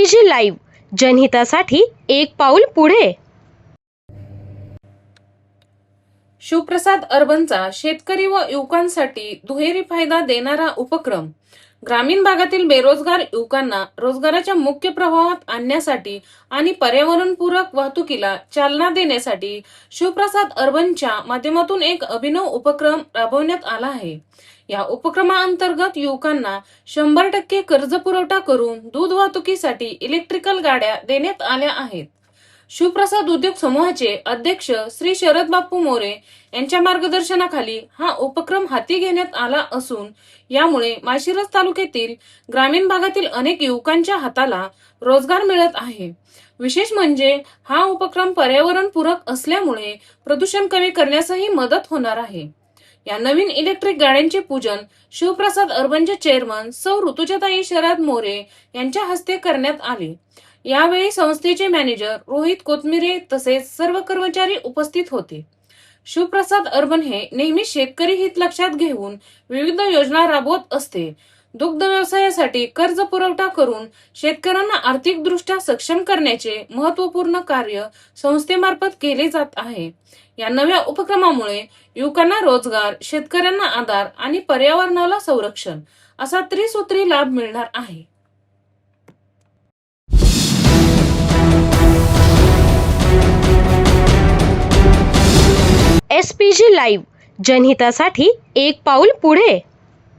SPG live, जनहितासाठी एक पाऊल पुढे. शिवप्रसाद अर्बनचा शेतकरी व युवकांसाठी दुहेरी फायदा देणारा उपक्रम. ग्रामीण भागातील बेरोजगार युवकांना रोजगाराच्या मुख्य प्रवाहात आणण्यासाठी आणि पर्यावरणपूरक वाहतुकीला चालना देण्यासाठी शिवप्रसाद अर्बनच्या माध्यमातून एक अभिनव उपक्रम राबवण्यात आला आहे. या उपक्रमाअंतर्गत युवकांना 100% कर्ज पुरवठा करून दूध वाहतुकीसाठी इलेक्ट्रिकल गाड्या देण्यात आल्या आहेत. शिवप्रसाद उद्योग समूहाचे अध्यक्ष श्री शरद बापू मोरे यांच्या मार्गदर्शनाखाली हा उपक्रम हाती घेण्यात आला असून यामुळे माळशिरस तालुक्यातील ग्रामीण भागातील अनेक युवकांच्या हाताला रोजगार मिळत आहे. विशेष म्हणजे हा उपक्रम पर्यावरणपूरक असल्यामुळे प्रदूषण कमी करण्यासही मदत होणार आहे. या नवीन इलेक्ट्रिक गाड्यांचे पूजन शिवप्रसाद अर्बनचे चेअरमन सौ ऋतुजाताई शरद मोरे यांच्या हस्ते करण्यात आले. यावेळी संस्थेचे मॅनेजर रोहित कोथमिरे तसेच सर्व कर्मचारी उपस्थित होते. शिवप्रसाद अर्बन हे नेहमी शेतकरी हित लक्षात घेऊन विविध योजना राबवत असते. दुग्ध व्यवसायासाठी कर्ज पुरवठा करून शेतकऱ्यांना आर्थिकदृष्ट्या सक्षम करण्याचे महत्त्वपूर्ण कार्य संस्थेमार्फत केले जात आहे. या नव्या उपक्रमामुळे युवकांना रोजगार, शेतकऱ्यांना आधार आणि पर्यावरणाला संरक्षण असा त्रिसूत्री लाभ मिळणार आहे. SPG लाईव्ह, जनहितासाठी एक पाऊल पुढे.